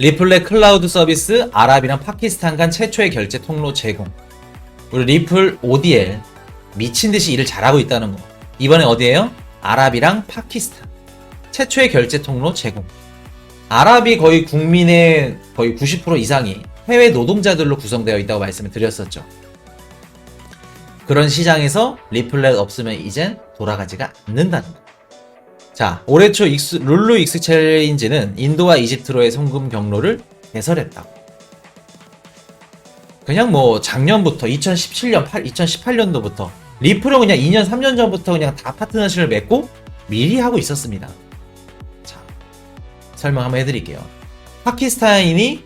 리플렛 클라우드 서비스 아랍이랑 파키스탄 간 최초의 결제 통로 제공. 우리 리플 ODL 미친듯이 일을 잘하고 있다는 거. 이번에 어디에요? 아랍이랑 파키스탄 최초의 결제 통로 제공. 아랍이 거의 국민의 거의 90% 이상이 해외 노동자들로 구성되어 있다고 말씀을 드렸었죠. 그런 시장에서 리플렛 없으면 이젠 돌아가지가 않는다는 거. 자, 올해 초 룰루 익스 챌린지는 인도와 이집트로의 송금 경로를 개설했다고. 그냥 뭐 작년부터 2018년도부터 리플은 그냥 2년 3년 전부터 그냥 다 파트너십을 맺고 미리 하고 있었습니다. 자, 설명 한번 해드릴게요. 파키스탄인이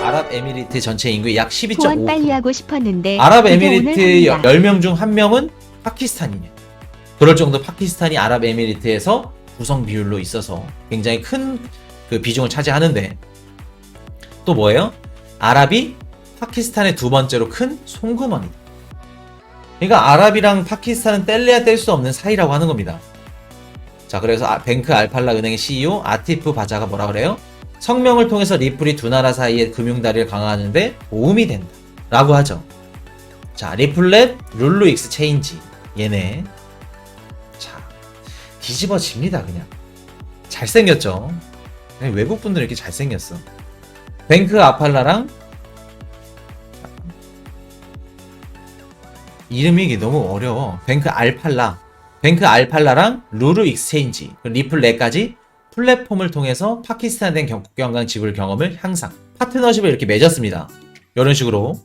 아랍에미리트 전체 인구의 약 12.5%. 소원 빨리 하고 싶었는데 아랍에미리트 10명 중 1명은 파키스탄이에요. 그럴 정도 파키스탄이 아랍에미리트에서 구성 비율로 있어서 굉장히 큰 그 비중을 차지하는데, 또 뭐예요? 아랍이 파키스탄의 두 번째로 큰 송금원이다. 그러니까 아랍이랑 파키스탄은 뗄래야 뗄 수 없는 사이라고 하는 겁니다. 자, 그래서 뱅크 알팔라 은행의 CEO 아티프 바자가 뭐라 그래요? 성명을 통해서 리플이 두 나라 사이의 금융다리를 강화하는 데 도움이 된다 라고 하죠. 자, 리플렛 룰루 익스 체인지 얘네 자 뒤집어집니다. 그냥 잘생겼죠. 그냥 외국분들은 이렇게 잘생겼어. 뱅크 아팔라랑 이름이 이게 너무 어려워. 뱅크 알팔라랑 룰루 익스체인지 리플렛까지 플랫폼을 통해서 파키스탄 된 국경간 지불 경험을 향상, 파트너십을 이렇게 맺었습니다. 이런 식으로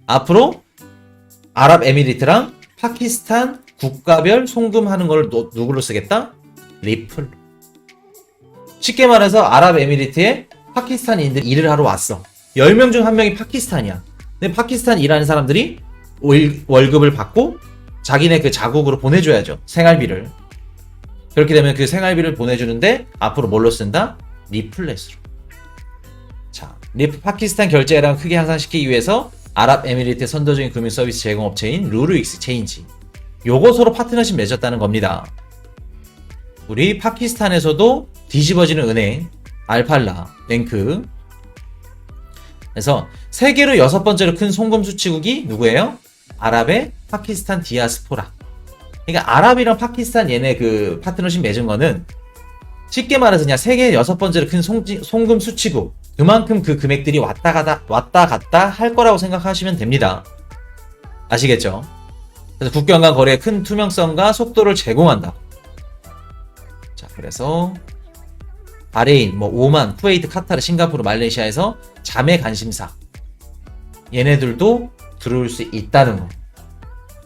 앞으로 아랍에미리트랑 파키스탄 국가별 송금하는 걸 누구로 쓰겠다? 리플. 쉽게 말해서 아랍에미리트에 파키스탄인들이 일을 하러 왔어. 10명 중 1명이 파키스탄이야. 근데 파키스탄 일하는 사람들이 월급을 받고 자기네 그 자국으로 보내줘야죠. 생활비를. 그렇게 되면 그 생활비를 보내주는데 앞으로 뭘로 쓴다? 리플렛으로. 자, 파키스탄 결제량 크게 향상시키기 위해서 아랍에미리트 선도적인 금융 서비스 제공 업체인 룰루 익스체인지 요거 서로 파트너십 맺었다는 겁니다. 우리 파키스탄에서도 뒤집어지는 은행 알팔라 뱅크. 그래서 세계로 6번째로 큰 송금 수취국이 누구예요? 아랍의 파키스탄 디아스포라. 그러니까 아랍이랑 파키스탄 얘네 그 파트너십 맺은 거는 쉽게 말해서 그냥 세계 6번째로 큰 송금 수취국. 그만큼 그 금액들이 왔다 갔다 할 거라고 생각하시면 됩니다. 아시겠죠? 그래서 국경 간 거래의 큰 투명성과 속도를 제공한다. 자, 그래서 바레인, 오만, 쿠웨이트, 카타르, 싱가포르, 말레이시아에서 자매 관심사 얘네들도 들어올 수 있다는 거.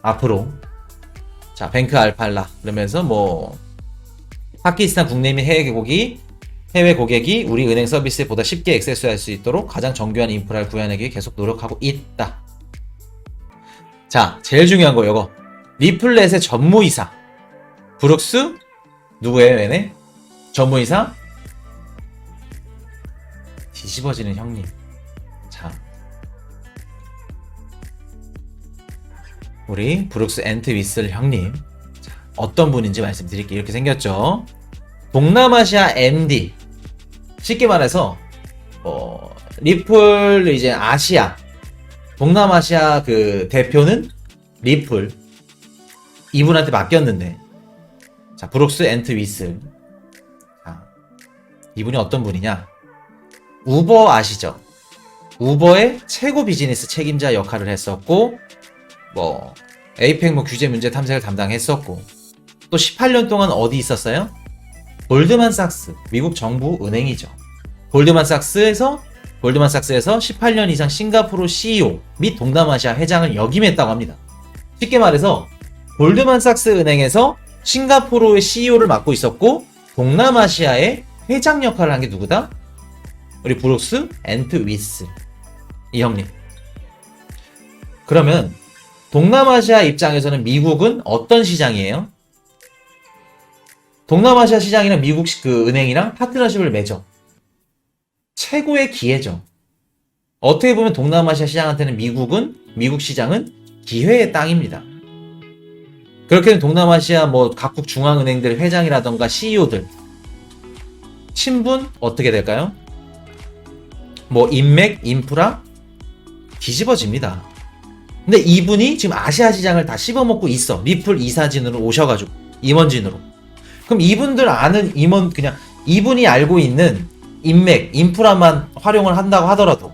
앞으로 자, 뱅크 알팔라 그러면서 파키스탄 국내 및 해외 고객이 우리 은행 서비스에 보다 쉽게 액세스할 수 있도록 가장 정교한 인프라를 구현하기 위해 계속 노력하고 있다. 자, 제일 중요한 거 요거. 리플렛의 전무이사 브룩스 누구예요 얘네? 전무이사 뒤집어지는 형님. 자, 우리 브룩스 앤트 위슬 형님. 자, 어떤 분인지 말씀드릴게요. 이렇게 생겼죠. 동남아시아 MD. 쉽게 말해서 리플 이제 아시아 동남아시아 그 대표는 리플 이분한테 맡겼는데, 자, 브룩스 앤트 위슬. 자, 이분이 어떤 분이냐? 우버 아시죠? 우버의 최고 비즈니스 책임자 역할을 했었고, 에이펙 규제 문제 탐색을 담당했었고, 또 18년 동안 어디 있었어요? 골드만삭스, 미국 정부 은행이죠. 골드만삭스에서 18년 이상 싱가포르 CEO 및 동남아시아 회장을 역임했다고 합니다. 쉽게 말해서 골드만삭스 은행에서 싱가포르의 CEO를 맡고 있었고 동남아시아의 회장 역할을 한 게 누구다? 우리 브룩스 앤트 위스 이 형님. 그러면 동남아시아 입장에서는 미국은 어떤 시장이에요? 동남아시아 시장이랑 미국 그 은행이랑 파트너십을 맺어. 최고의 기회죠. 어떻게 보면 동남아시아 시장한테는 미국 시장은 기회의 땅입니다. 그렇게 되면 동남아시아 각국 중앙은행들 회장이라던가 CEO들 친분 어떻게 될까요? 뭐 인맥, 인프라 뒤집어집니다. 근데 이분이 지금 아시아 시장을 다 씹어먹고 있어. 리플 이사진으로 오셔가지고 임원진으로. 그럼 이분들 아는 임원 그냥 이분이 알고 있는 인맥, 인프라만 활용을 한다고 하더라도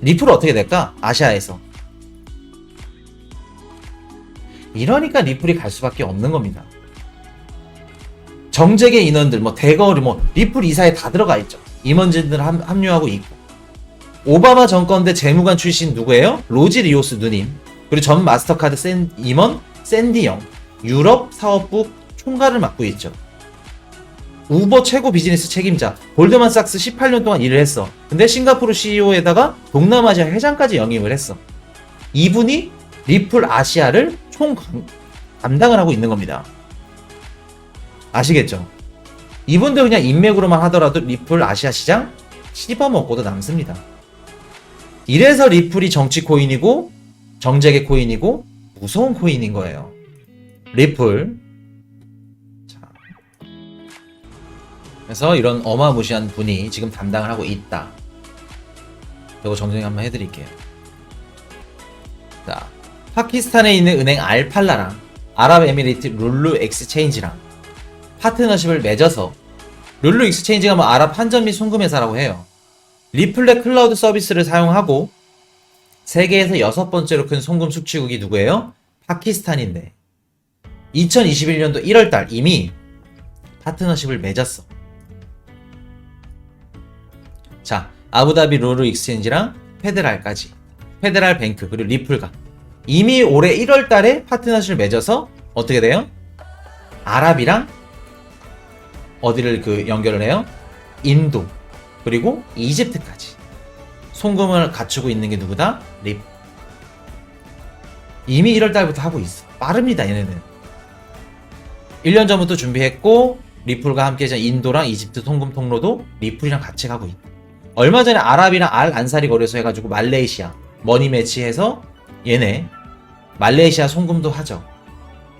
리플은 어떻게 될까? 아시아에서. 이러니까 리플이 갈 수밖에 없는 겁니다. 정재계 인원들, 뭐 대거리, 뭐 리플 이사에 다 들어가 있죠. 임원진들 합류하고 있고. 오바마 정권 때 재무관 출신 누구예요? 로지 리오스 누님. 그리고 전 마스터카드 임원 샌디 영. 유럽 사업부 총괄을 맡고 있죠. 우버 최고 비즈니스 책임자. 골드만삭스 18년 동안 일을 했어. 근데 싱가포르 CEO에다가 동남아시아 회장까지 영입을 했어. 이분이 리플 아시아를 총 담당을 하고 있는 겁니다. 아시겠죠? 이분들 그냥 인맥으로만 하더라도 리플 아시아 시장 씹어먹고도 남습니다. 이래서 리플이 정치 코인이고 정재계 코인이고 무서운 코인인 거예요. 리플. 자. 그래서 이런 어마무시한 분이 지금 담당을 하고 있다. 이거 정리 한번 해드릴게요. 자, 파키스탄에 있는 은행 알팔라랑 아랍에미리트 룰루 엑스체인지랑 파트너십을 맺어서 룰루 익스체인지가 뭐 아랍 환전 및 송금 회사라고 해요. 리플렛 클라우드 서비스를 사용하고 세계에서 6번째로 큰 송금 수출국이 누구예요? 파키스탄인데 2021년도 1월달 이미 파트너십을 맺었어. 자, 아부다비 룰루 익스체인지랑 페데랄까지, 페데랄 뱅크 그리고 리플과 이미 올해 1월달에 파트너십을 맺어서 어떻게 돼요? 아랍이랑 어디를 연결을 해요? 인도 그리고 이집트까지 송금을 갖추고 있는 게 누구다? 리플. 이미 1월달부터 하고 있어. 빠릅니다 얘네는. 1년 전부터 준비했고 리플과 함께 인도랑 이집트 송금 통로도 리플이랑 같이 가고 있다. 얼마 전에 아랍이랑 알 안사리 거래소 해가지고 말레이시아 머니 매치해서 얘네 말레이시아 송금도 하죠.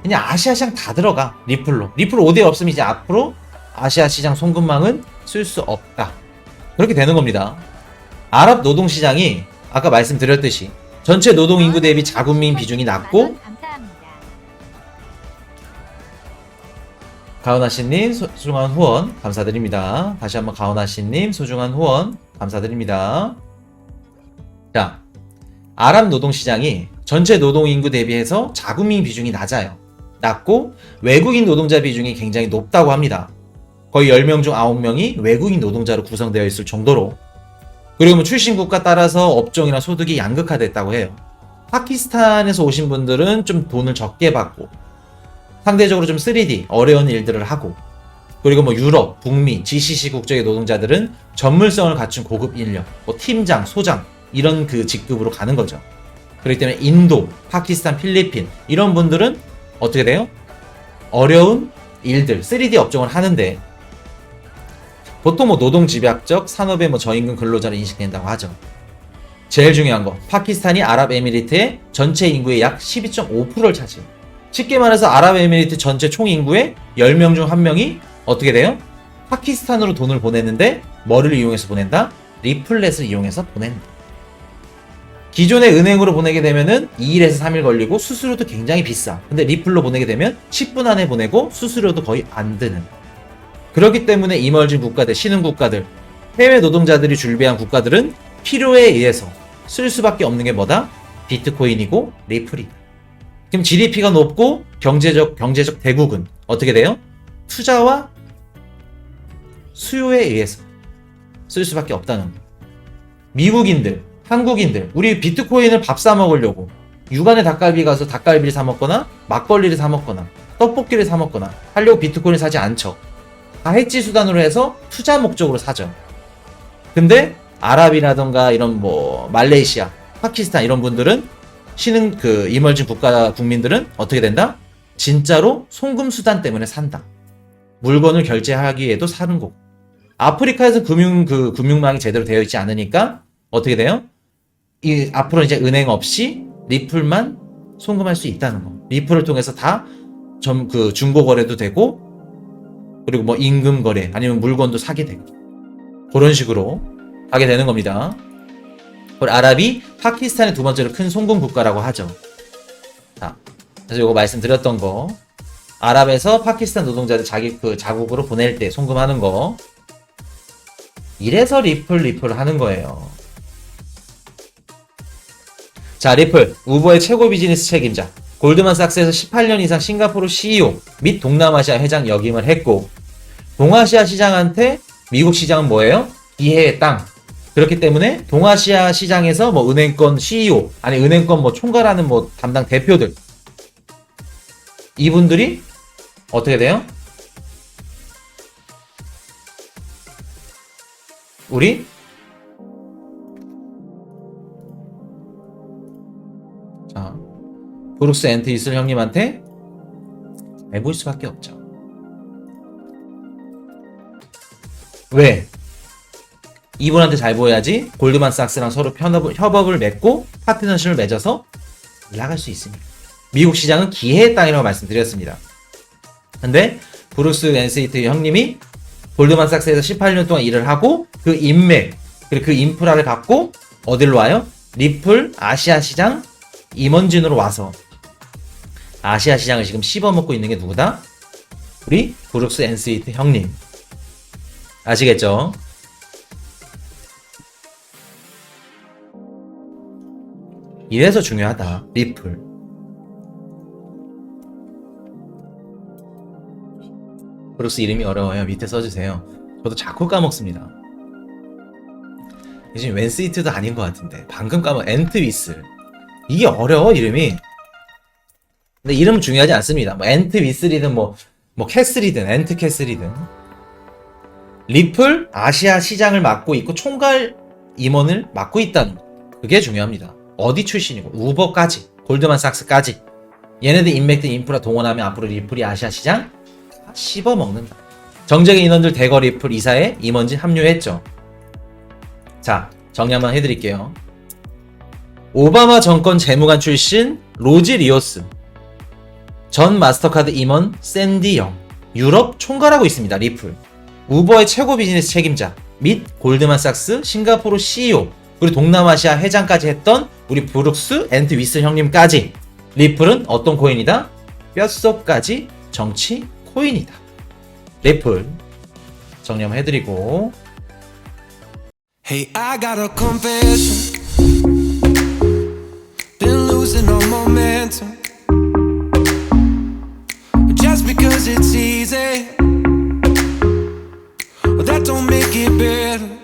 그냥 아시아 시장 다 들어가 리플로. 리플 5대 없으면 이제 앞으로 아시아 시장 송금망은 쓸 수 없다. 그렇게 되는 겁니다. 아랍 노동시장이 아까 말씀드렸듯이 전체 노동인구 대비 자국민 비중이 낮고 가오나씨님 소중한 후원 감사드립니다. 다시 한번 가오나씨님 소중한 후원 감사드립니다. 자, 아랍 노동시장이 전체 노동인구 대비해서 자국민 비중이 낮고 외국인 노동자 비중이 굉장히 높다고 합니다. 거의 10명 중 9명이 외국인 노동자로 구성되어 있을 정도로. 그리고 뭐 출신 국가 따라서 업종이나 소득이 양극화됐다고 해요. 파키스탄에서 오신 분들은 좀 돈을 적게 받고 상대적으로 좀 3D 어려운 일들을 하고, 그리고 뭐 유럽, 북미, GCC 국적의 노동자들은 전문성을 갖춘 고급 인력, 뭐 팀장, 소장 이런 그 직급으로 가는 거죠. 그렇기 때문에 인도, 파키스탄, 필리핀 이런 분들은 어떻게 돼요? 어려운 일들, 3D 업종을 하는데 보통 뭐 노동집약적 산업의 뭐 저임금 근로자로 인식된다고 하죠. 제일 중요한 거, 파키스탄이 아랍에미리트의 전체 인구의 약 12.5%를 차지해요. 쉽게 말해서 아랍에미리트 전체 총 인구의 10명 중 1명이 어떻게 돼요? 파키스탄으로 돈을 보내는데 뭐를 이용해서 보낸다? 리플렛을 이용해서 보낸다. 기존의 은행으로 보내게 되면은 2일에서 3일 걸리고 수수료도 굉장히 비싸. 근데 리플로 보내게 되면 10분 안에 보내고 수수료도 거의 안 드는. 그렇기 때문에 이머징 국가들, 신흥 국가들, 해외 노동자들이 준비한 국가들은 필요에 의해서 쓸 수밖에 없는 게 뭐다? 비트코인이고 리플이다. 그럼 GDP가 높고 경제적 대국은 어떻게 돼요? 투자와 수요에 의해서 쓸 수밖에 없다는 거. 미국인들, 한국인들, 우리 비트코인을 밥 사 먹으려고 육안에 닭갈비 가서 닭갈비를 사 먹거나 막걸리를 사 먹거나 떡볶이를 사 먹거나 하려고 비트코인을 사지 않죠. 다 해지 수단으로 해서 투자 목적으로 사죠. 근데 아랍이라던가 이런 뭐 말레이시아, 파키스탄 이런 분들은 신흥 이머징 국가 국민들은 어떻게 된다? 진짜로 송금 수단 때문에 산다. 물건을 결제하기에도 사는 거고. 아프리카에서 금융망이 제대로 되어 있지 않으니까 어떻게 돼요? 앞으로 이제 은행 없이 리플만 송금할 수 있다는 거. 리플을 통해서 다 중고 거래도 되고, 그리고 뭐 임금 거래 아니면 물건도 사게 되고, 그런 식으로 하게 되는 겁니다. 그리고 아랍이 파키스탄의 두 번째로 큰 송금 국가라고 하죠. 자, 그래서 요거 말씀드렸던 거. 아랍에서 파키스탄 노동자들 자기 그 자국으로 보낼 때 송금하는 거. 이래서 리플 하는 거예요. 자, 리플. 우버의 최고 비즈니스 책임자. 골드만삭스에서 18년 이상 싱가포르 CEO 및 동남아시아 회장 역임을 했고, 동아시아 시장한테 미국 시장은 뭐예요? 기회의 땅. 그렇기 때문에 동아시아 시장에서 뭐 은행권 CEO, 아니 은행권 뭐 총괄하는 뭐 담당 대표들, 이분들이 어떻게 돼요? 우리 자, 브룩스 앤트 이슬 형님한테 잘 보일 수밖에 없죠. 왜? 이분한테 잘 보여야지 골드만삭스랑 서로 협업을 맺고 파트너십을 맺어서 나갈 수 있습니다. 미국 시장은 기회의 땅이라고 말씀드렸습니다. 근데 브룩스 앤스이트 형님이 골드만삭스에서 18년 동안 일을 하고 그 인맥 그리고 그 인프라를 갖고 어디로 와요? 리플 아시아 시장 임원진으로 와서 아시아 시장을 지금 씹어먹고 있는 게 누구다? 우리 브룩스 앤스이트 형님. 아시겠죠? 이래서 중요하다. 리플. 브룩스 이름이 어려워요. 밑에 써주세요. 저도 자꾸 까먹습니다. 요즘 웬스이트도 아닌 것 같은데 방금 앤트 위슬. 이게 어려워 이름이. 근데 이름은 중요하지 않습니다. 뭐 앤트 위슬이든 뭐 캐슬이든 앤트 캐슬이든 리플 아시아 시장을 맡고 있고 총괄 임원을 맡고 있다는 거. 그게 중요합니다. 어디 출신이고 우버까지 골드만삭스까지 얘네들 인맥들 인프라 동원하면 앞으로 리플이 아시아 시장 다 씹어먹는다. 정적인 인원들 대거 리플 이사에 임원진 합류했죠. 자, 정리 한번 해드릴게요. 오바마 정권 재무관 출신 로지 리오스, 전 마스터카드 임원 샌디 영, 유럽 총괄하고 있습니다. 리플. 우버의 최고 비즈니스 책임자 및 골드만삭스 싱가포르 CEO 그리고 동남아시아 회장까지 했던 우리 브룩스 앤트 위슬 형님까지. 리플은 어떤 코인이다? 뼛속까지 정치 코인이다. 리플 정리 한번 해드리고. Hey, I got a confession. Been losing all momentum. Just because it's easy, well, that don't make it better.